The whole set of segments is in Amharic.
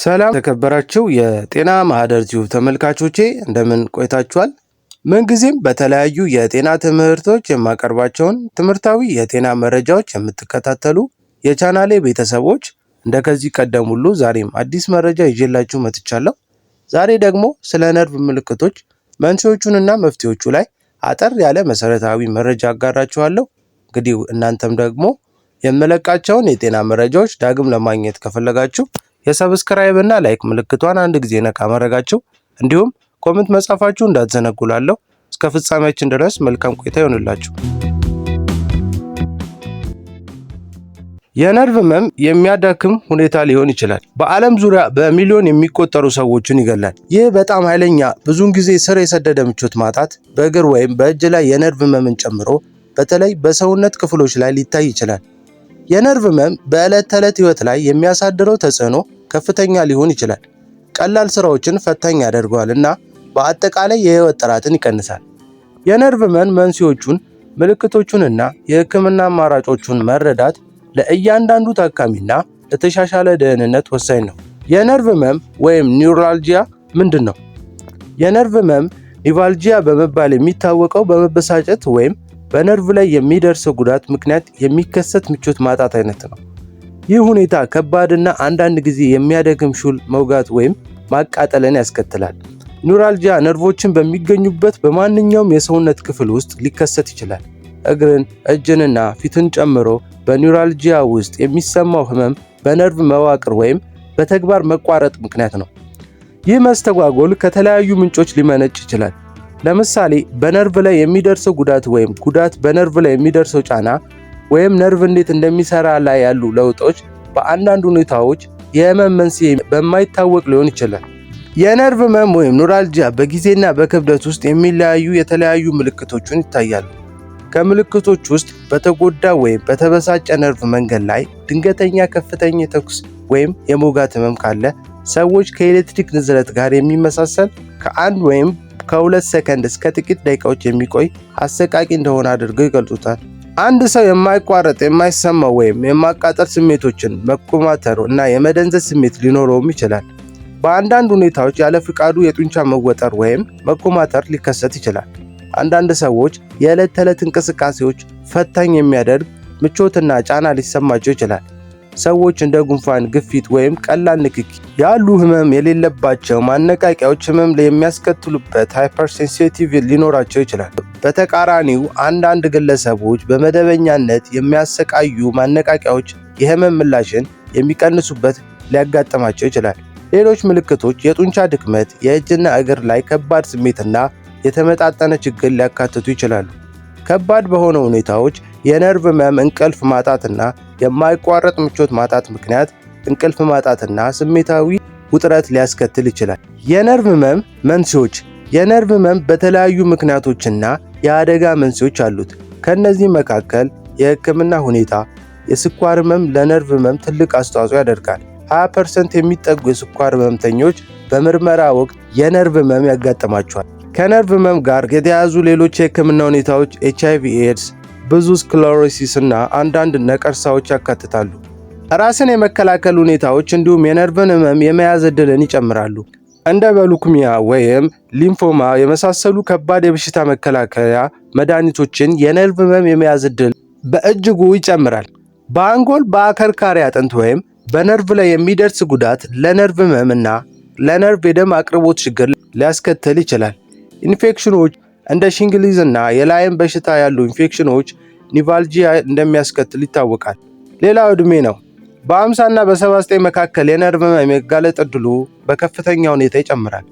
ሰላም ተከበራችሁ የጤና ማህደር ቲዩብ ተመልካቾቼ እንደምን ቆይታችኋል? ምንጊዜም በተለያዩ የጤና ትምህርቶች የማቀርባቸውን ትምህርታዊ የጤና መረጃዎች የምትከታተሉ የቻናሌ ቤተሰቦች እንደከዚህ ቀደም ሁሉ ዛሬም አዲስ መረጃ ይዤላችሁ መጥቻለሁ። ዛሬ ደግሞ ስለ ነርቭ ምልክቶች መንስኤዎቹንና መፍትሄዎቹ ላይ አጠር ያለ መሰረታዊ መረጃ አጋራችኋለሁ። እንግዲህ እናንተም ደግሞ የምለቃቸውን የጤና መረጃዎች ዳግም ለማግኘት ከፈለጋችሁ የሰብስክራይብ እና ላይክ ምልክቷን አንድ ጊዜ ነካ ማድረጋችሁ እንዲሁም ኮሜንት መጻፋችሁ እንዳትዘነጉላለሁ። እስከ ፍጻሜያችን ድረስ መልካም ቆይታ ይሆንላችሁ። የነርቭ ህመም የሚያዳክም ሁኔታ ሊሆን ይችላል። በዓለም ዙሪያ በሚሊዮን የሚቆጠሩ ሰዎችን ይገላል። ይህ በጣም ኃይለኛ ብዙውን ጊዜ ስር የሰደደ ምቾት ማጣት በእግር ወይም በእጅ ላይ የነርቭ ህመምን ጨምሮ በተለይ በሰውነት ክፍሎች ላይ ሊታይ ይችላል። የነርቭ ህመም በዕለት ተዕለት ህይወት ላይ የሚያሳድረው ተጽዕኖ ከፍተኛ ሊሆን ይችላል። ቀላል ስራዎችን ፈታኝ ያደርገዋል እና በአጠቃላይ የህይወት ጥራትን ይቀንሳል። የነርቭ ህመም መንስኤዎቹን፣ ምልክቶቹንና የህክምና አማራጮቹን መረዳት ለእያንዳንዱ ታካሚና ለተሻሻለ ደህንነት ወሳኝ ነው። የነርቭ ህመም ወይም ኒውራልጂያ ምንድን ነው? የነርቭ ህመም ኒቫልጂያ በመባል የሚታወቀው በመበሳጨት ወይም በነርቭ ላይ የሚደርሰው ጉዳት ምክንያት የሚከሰት ምቾት ማጣት አይነት ነው። ይህ ሁኔታ ከባድና አንዳንድ ጊዜ የሚያደክም ሹል መውጋት ወይም ማቃጠልን ያስከትላል። ኒውራልጂያ ነርቮችን በሚገኙበት በማንኛውም የሰውነት ክፍል ውስጥ ሊከሰት ይችላል። እግርን፣ እጅንና ፊትን ጨምሮ በኒውራልጂያ ውስጥ የሚሰማው ህመም በነርቭ መዋቅር ወይም በተግባር መቋረጥ ምክንያት ነው። ይህ መስተጓጎል ከተለያዩ ምንጮች ሊመነጭ ይችላል። ለምሳሌ በነርቭ ላይ የሚደርሰው ጉዳት ወይም ጉዳት በነርቭ ላይ የሚደርሰው ጫና ወይም ነርቭ እንዴት እንደሚሰራ ላይ ያሉ ለውጦች በአንዳንድ ሁኔታዎች የህመም መንስኤ በማይታወቅ ሊሆን ይችላል። የነርቭ ህመም ወይም ኒውራልጂያ በጊዜና በክብደት ውስጥ የሚለያዩ የተለያዩ ምልክቶችን ይታያሉ። ከምልክቶች ውስጥ በተጎዳ ወይም በተበሳጨ ነርቭ መንገድ ላይ ድንገተኛ ከፍተኛ ተኩስ ወይም የመውጋት ህመም ካለ፣ ሰዎች ከኤሌክትሪክ ንዝረት ጋር የሚመሳሰል ከ1 ወይም ከ2 ሰከንድ እስከ ጥቂት ደቂቃዎች የሚቆይ አሰቃቂ እንደሆነ አድርገው ይገልጹታል። አንድ ሰው የማይቋረጥ የማይሰማው ወይም የማቃጠል ስሜቶችን፣ መኮማተር እና የመደንዘዝ ስሜት ሊኖረውም ይችላል። በአንዳንድ ሁኔታዎች ያለ ፍቃዱ የጡንቻ መወጠር ወይም መኮማተር ሊከሰት ይችላል። አንዳንድ ሰዎች የዕለት ተዕለት እንቅስቃሴዎች ፈታኝ የሚያደርግ ምቾትና ጫና ሊሰማቸው ይችላል። ሰዎች እንደ ጉንፋን፣ ግፊት ወይም ቀላል ንክኪ ያሉ ህመም የሌለባቸው ማነቃቂያዎች ህመም የሚያስከትሉበት ሃይፐርሴንሲቲቭ ሊኖራቸው ይችላል። በተቃራኒው አንዳንድ ግለሰቦች በመደበኛነት የሚያሰቃዩ ማነቃቂያዎች የህመም ምላሽን የሚቀንሱበት ሊያጋጥማቸው ይችላል። ሌሎች ምልክቶች የጡንቻ ድክመት፣ የእጅና እግር ላይ ከባድ ስሜትና የተመጣጠነ ችግር ሊያካትቱ ይችላሉ። ከባድ በሆነ ሁኔታዎች የነርቭ ህመም እንቅልፍ ማጣትና የማይቋረጥ ምቾት ማጣት ምክንያት እንቅልፍ ማጣትና ስሜታዊ ውጥረት ሊያስከትል ይችላል። የነርቭ ህመም መንስኤዎች። የነርቭ ህመም በተለያዩ ምክንያቶችና የአደጋ መንስኤዎች አሉት። ከእነዚህ መካከል የህክምና ሁኔታ። የስኳር ህመም ለነርቭ ህመም ትልቅ አስተዋጽኦ ያደርጋል። 20% የሚጠጉ የስኳር ህመምተኞች በምርመራ ወቅት የነርቭ ህመም ያጋጥማቸዋል። ከነርቭ ህመም ጋር የተያያዙ ሌሎች የህክምና ሁኔታዎች HIV ኤድስ፣ ብዙ ስክለሮሲስ እና አንዳንድ ነቀርሳዎች ያካትታሉ። ራስን የመከላከል ሁኔታዎች እንዲሁም የነርቭን ህመም የመያዝ ዕድልን ይጨምራሉ። እንደ በሉክሚያ ወይም ሊምፎማ የመሳሰሉ ከባድ የበሽታ መከላከያ መድኃኒቶችን የነርቭ ህመም የመያዝ ዕድል በእጅጉ ይጨምራል። በአንጎል በአከርካሪ አጥንት ወይም በነርቭ ላይ የሚደርስ ጉዳት ለነርቭ ህመም እና ለነርቭ የደም አቅርቦት ችግር ሊያስከትል ይችላል። ኢንፌክሽኖች እንደ ሽንግሊዝ እና የላይም በሽታ ያሉ ኢንፌክሽኖች ኒቫልጂያ እንደሚያስከትል ይታወቃል። ሌላው ዕድሜ ነው። በ50 እና በ79 መካከል የነርቭ ህመም የመጋለጥ ዕድሉ በከፍተኛ ሁኔታ ይጨምራል።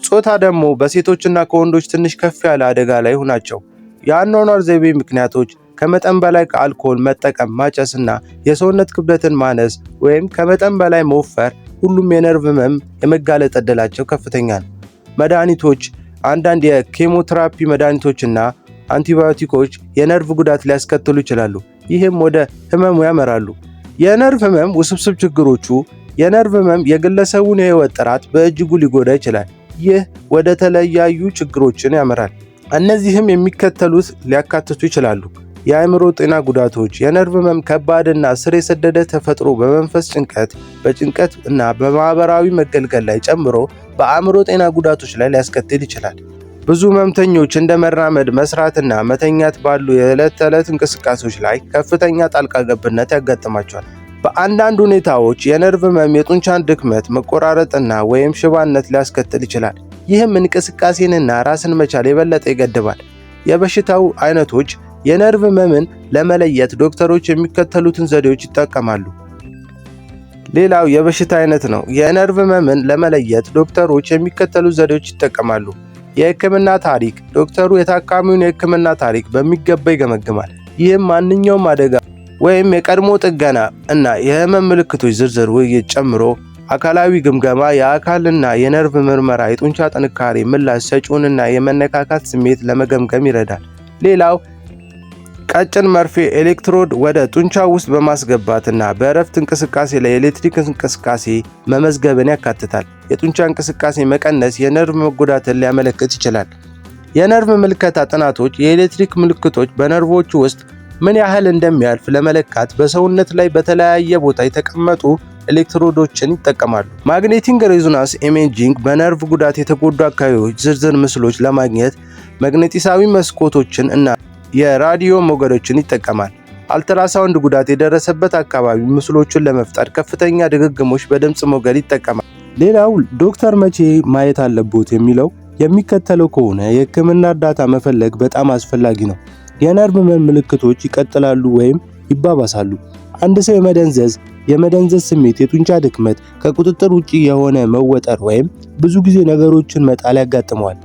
ጾታ ደግሞ በሴቶችና ከወንዶች ትንሽ ከፍ ያለ አደጋ ላይ ናቸው። የአኗኗር ዘይቤ ምክንያቶች ከመጠን በላይ አልኮል መጠቀም፣ ማጨስ እና የሰውነት ክብደትን ማነስ ወይም ከመጠን በላይ መወፈር ሁሉም የነርቭ ህመም የመጋለጥ ዕድላቸው ከፍተኛ ነው። መድኃኒቶች አንዳንድ የኬሞቴራፒ መድኃኒቶችና አንቲባዮቲኮች የነርቭ ጉዳት ሊያስከትሉ ይችላሉ። ይህም ወደ ህመሙ ያመራሉ። የነርቭ ህመም ውስብስብ ችግሮቹ። የነርቭ ህመም የግለሰቡን የህይወት ጥራት በእጅጉ ሊጎዳ ይችላል። ይህ ወደ ተለያዩ ችግሮችን ያመራል። እነዚህም የሚከተሉት ሊያካትቱ ይችላሉ። የአእምሮ ጤና ጉዳቶች የነርቭ ህመም ከባድና ስር የሰደደ ተፈጥሮ በመንፈስ ጭንቀት፣ በጭንቀት እና በማህበራዊ መገልገል ላይ ጨምሮ በአእምሮ ጤና ጉዳቶች ላይ ሊያስከትል ይችላል። ብዙ ህመምተኞች እንደ መራመድ፣ መስራትና መተኛት ባሉ የዕለት ተዕለት እንቅስቃሴዎች ላይ ከፍተኛ ጣልቃ ገብነት ያጋጥማቸዋል። በአንዳንድ ሁኔታዎች የነርቭ ህመም የጡንቻን ድክመት፣ መቆራረጥና ወይም ሽባነት ሊያስከትል ይችላል። ይህም እንቅስቃሴንና ራስን መቻል የበለጠ ይገድባል። የበሽታው አይነቶች የነርቭ ህመምን ለመለየት ዶክተሮች የሚከተሉትን ዘዴዎች ይጠቀማሉ። ሌላው የበሽታ አይነት ነው። የነርቭ ህመምን ለመለየት ዶክተሮች የሚከተሉት ዘዴዎች ይጠቀማሉ። የህክምና ታሪክ ዶክተሩ የታካሚውን የህክምና ታሪክ በሚገባ ይገመግማል። ይህም ማንኛውም አደጋ ወይም የቀድሞ ጥገና እና የህመም ምልክቶች ዝርዝር ውይይት ጨምሮ አካላዊ ግምገማ፣ የአካልና የነርቭ ምርመራ የጡንቻ ጥንካሬ፣ ምላሽ ሰጪውንና የመነካካት ስሜት ለመገምገም ይረዳል። ሌላው ቀጭን መርፌ ኤሌክትሮድ ወደ ጡንቻው ውስጥ በማስገባትና በእረፍት እንቅስቃሴ ላይ የኤሌክትሪክ እንቅስቃሴ መመዝገብን ያካትታል። የጡንቻ እንቅስቃሴ መቀነስ የነርቭ መጎዳትን ሊያመለክት ይችላል። የነርቭ ምልከታ ጥናቶች የኤሌክትሪክ ምልክቶች በነርቮቹ ውስጥ ምን ያህል እንደሚያልፍ ለመለካት በሰውነት ላይ በተለያየ ቦታ የተቀመጡ ኤሌክትሮዶችን ይጠቀማሉ። ማግኔቲክ ሬዞናንስ ኢሜጂንግ በነርቭ ጉዳት የተጎዱ አካባቢዎች ዝርዝር ምስሎች ለማግኘት መግነጢሳዊ መስኮቶችን እና የራዲዮ ሞገዶችን ይጠቀማል። አልትራሳውንድ ጉዳት የደረሰበት አካባቢ ምስሎችን ለመፍጠር ከፍተኛ ድግግሞሽ በድምፅ ሞገድ ይጠቀማል። ሌላው ዶክተር መቼ ማየት አለቦት የሚለው የሚከተለው ከሆነ የህክምና እርዳታ መፈለግ በጣም አስፈላጊ ነው። የነርቭ ህመም ምልክቶች ይቀጥላሉ ወይም ይባባሳሉ። አንድ ሰው የመደንዘዝ ስሜት፣ የጡንቻ ድክመት፣ ከቁጥጥር ውጪ የሆነ መወጠር ወይም ብዙ ጊዜ ነገሮችን መጣል ያጋጥመዋል።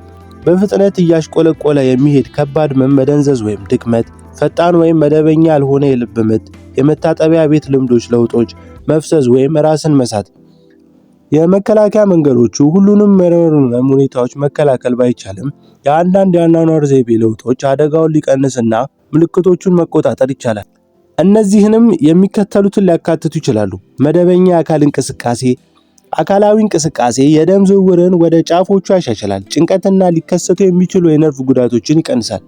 በፍጥነት እያሽቆለቆለ የሚሄድ ከባድ መደንዘዝ ወይም ድክመት፣ ፈጣን ወይም መደበኛ ያልሆነ የልብ ምት፣ የመታጠቢያ ቤት ልምዶች ለውጦች፣ መፍሰስ ወይም ራስን መሳት። የመከላከያ መንገዶቹ ሁሉንም ህመም ሁኔታዎች መከላከል ባይቻልም የአንዳንድ የአኗኗር ዘይቤ ለውጦች አደጋውን ሊቀንስና ምልክቶቹን መቆጣጠር ይቻላል። እነዚህንም የሚከተሉትን ሊያካትቱ ይችላሉ። መደበኛ የአካል እንቅስቃሴ። አካላዊ እንቅስቃሴ የደም ዝውውርን ወደ ጫፎቹ ያሻሽላል፣ ጭንቀትና ሊከሰቱ የሚችሉ የነርቭ ጉዳቶችን ይቀንሳል።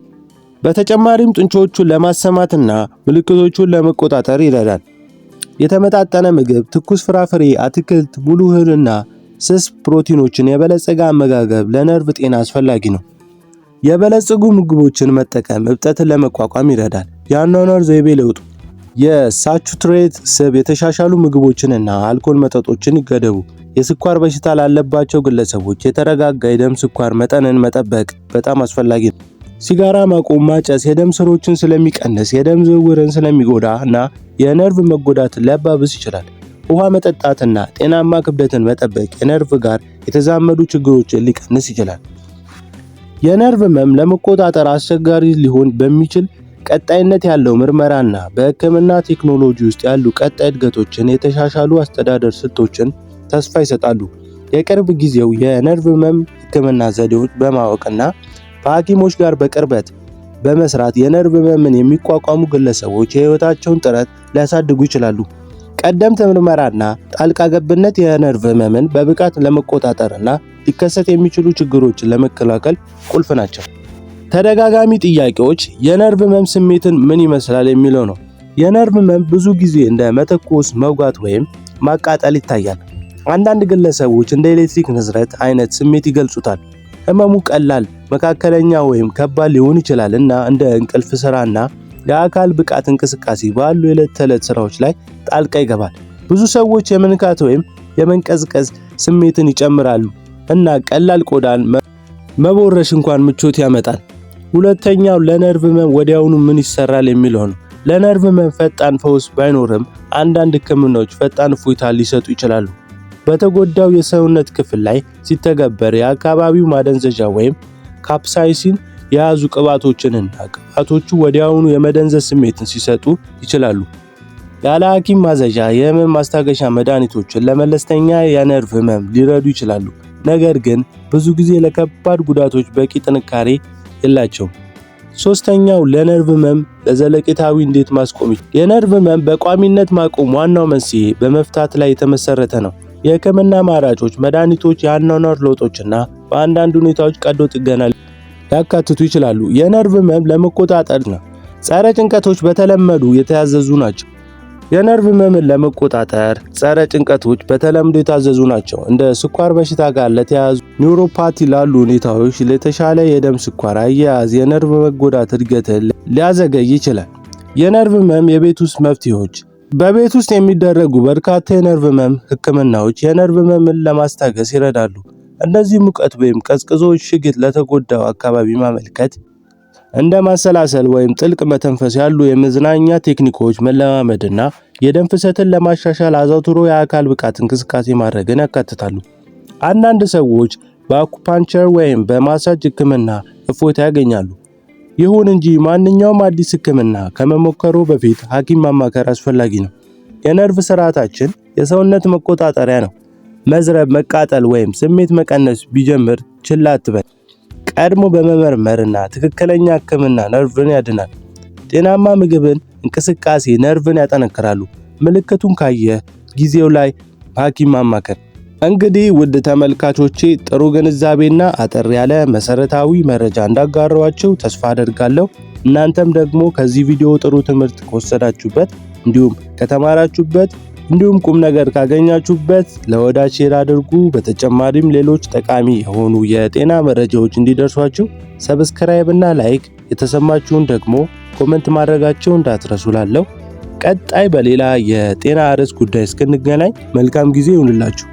በተጨማሪም ጡንቻዎቹን ለማሰማትና ምልክቶቹን ለመቆጣጠር ይረዳል። የተመጣጠነ ምግብ፣ ትኩስ ፍራፍሬ፣ አትክልት፣ ሙሉ እህልና ስስ ፕሮቲኖችን የበለጸገ አመጋገብ ለነርቭ ጤና አስፈላጊ ነው። የበለጸጉ ምግቦችን መጠቀም እብጠትን ለመቋቋም ይረዳል። የአኗኗር ዘይቤ ለውጡ የሳቹሬት ስብ የተሻሻሉ ምግቦችንና አልኮል መጠጦችን ይገደቡ። የስኳር በሽታ ላለባቸው ግለሰቦች የተረጋጋ የደም ስኳር መጠንን መጠበቅ በጣም አስፈላጊ ነው። ሲጋራ ማቆም፣ ማጨስ የደም ስሮችን ስለሚቀንስ የደም ዝውውርን ስለሚጎዳ እና የነርቭ መጎዳትን ሊያባብስ ይችላል። ውሃ መጠጣትና ጤናማ ክብደትን መጠበቅ የነርቭ ጋር የተዛመዱ ችግሮችን ሊቀንስ ይችላል። የነርቭ ህመም ለመቆጣጠር አስቸጋሪ ሊሆን በሚችል ቀጣይነት ያለው ምርመራና በህክምና ቴክኖሎጂ ውስጥ ያሉ ቀጣይ እድገቶችን የተሻሻሉ አስተዳደር ስልቶችን ተስፋ ይሰጣሉ። የቅርብ ጊዜው የነርቭ ህመም ህክምና ዘዴዎች በማወቅና ከሐኪሞች ጋር በቅርበት በመስራት የነርቭ ህመምን የሚቋቋሙ ግለሰቦች የህይወታቸውን ጥረት ሊያሳድጉ ይችላሉ። ቀደምት ምርመራና ጣልቃ ገብነት የነርቭ ህመምን በብቃት ለመቆጣጠርና ሊከሰት የሚችሉ ችግሮችን ለመከላከል ቁልፍ ናቸው። ተደጋጋሚ ጥያቄዎች የነርቭ ህመም ስሜትን ምን ይመስላል የሚለው ነው። የነርቭ ህመም ብዙ ጊዜ እንደ መተኮስ፣ መውጋት ወይም ማቃጠል ይታያል። አንዳንድ ግለሰቦች እንደ ኤሌክትሪክ ንዝረት አይነት ስሜት ይገልጹታል። ህመሙ ቀላል፣ መካከለኛ ወይም ከባድ ሊሆን ይችላል እና እንደ እንቅልፍ ስራና የአካል ብቃት እንቅስቃሴ ባሉ የዕለት ተዕለት ስራዎች ላይ ጣልቃ ይገባል። ብዙ ሰዎች የመንካት ወይም የመንቀዝቀዝ ስሜትን ይጨምራሉ እና ቀላል ቆዳን መቦረሽ እንኳን ምቾት ያመጣል። ሁለተኛው ለነርቭ ህመም ወዲያውኑ ምን ይሰራል የሚለው ነው። ለነርቭ ህመም ፈጣን ፈውስ ባይኖርም አንዳንድ ህክምናዎች ፈጣን እፎይታ ሊሰጡ ይችላሉ። በተጎዳው የሰውነት ክፍል ላይ ሲተገበር የአካባቢው ማደንዘዣ ወይም ካፕሳይሲን የያዙ ቅባቶችንና ቅባቶቹ ወዲያውኑ የመደንዘዝ ስሜትን ሲሰጡ ይችላሉ። ያለ ሐኪም ማዘዣ የህመም ማስታገሻ መድኃኒቶችን ለመለስተኛ የነርቭ ህመም ሊረዱ ይችላሉ፣ ነገር ግን ብዙ ጊዜ ለከባድ ጉዳቶች በቂ ጥንካሬ የላቸውም። ሶስተኛው ለነርቭ ህመም ለዘለቄታዊ እንዴት ማስቆም ይችላል? የነርቭ ህመም በቋሚነት ማቆም ዋናው መንስኤ በመፍታት ላይ የተመሰረተ ነው። የህክምና አማራጮች፣ መድኃኒቶች፣ የአኗኗር ለውጦችና በአንዳንድ ሁኔታዎች ቀዶ ጥገና ሊያካትቱ ይችላሉ። የነርቭ ህመም ለመቆጣጠር ነው። ጸረ ጭንቀቶች በተለመዱ የታዘዙ ናቸው። የነርቭ ህመምን ለመቆጣጠር ጸረ ጭንቀቶች በተለምዶ የታዘዙ ናቸው። እንደ ስኳር በሽታ ጋር ለተያያዙ ኒውሮፓቲ ላሉ ሁኔታዎች ለተሻለ የደም ስኳር አያያዝ የነርቭ መጎዳት እድገትን ሊያዘገይ ይችላል። የነርቭ ህመም የቤት ውስጥ መፍትሄዎች በቤት ውስጥ የሚደረጉ በርካታ የነርቭ ህመም ህክምናዎች የነርቭ ህመምን ለማስታገስ ይረዳሉ። እነዚህ ሙቀት ወይም ቀዝቅዞ ሽግት ለተጎዳው አካባቢ ማመልከት፣ እንደ ማሰላሰል ወይም ጥልቅ መተንፈስ ያሉ የመዝናኛ ቴክኒኮች መለማመድና የደም ፍሰትን ለማሻሻል አዘውትሮ የአካል ብቃት እንቅስቃሴ ማድረግን ያካትታሉ። አንዳንድ ሰዎች በአኩፓንቸር ወይም በማሳጅ ህክምና እፎይታ ያገኛሉ። ይሁን እንጂ ማንኛውም አዲስ ህክምና ከመሞከሩ በፊት ሐኪም ማማከር አስፈላጊ ነው። የነርቭ ስርዓታችን የሰውነት መቆጣጠሪያ ነው። መዝረብ፣ መቃጠል ወይም ስሜት መቀነስ ቢጀምር ችላ አትበል። ቀድሞ በመመርመርና ትክክለኛ ህክምና ነርቭን ያድናል። ጤናማ ምግብን፣ እንቅስቃሴ ነርቭን ያጠነክራሉ። ምልክቱን ካየህ ጊዜው ላይ ሐኪም ማማከር። እንግዲህ ውድ ተመልካቾቼ ጥሩ ግንዛቤና አጠር ያለ መሰረታዊ መረጃ እንዳጋራኋችሁ ተስፋ አደርጋለሁ። እናንተም ደግሞ ከዚህ ቪዲዮ ጥሩ ትምህርት ከወሰዳችሁበት እንዲሁም ከተማራችሁበት እንዲሁም ቁም ነገር ካገኛችሁበት ለወዳጅ ሼር አድርጉ። በተጨማሪም ሌሎች ጠቃሚ የሆኑ የጤና መረጃዎች እንዲደርሷችሁ ሰብስክራይብ እና ላይክ፣ የተሰማችሁን ደግሞ ኮሜንት ማድረጋችሁ እንዳትረሱ ላለሁ። ቀጣይ በሌላ የጤና ርዕስ ጉዳይ እስክንገናኝ መልካም ጊዜ ይሁንላችሁ።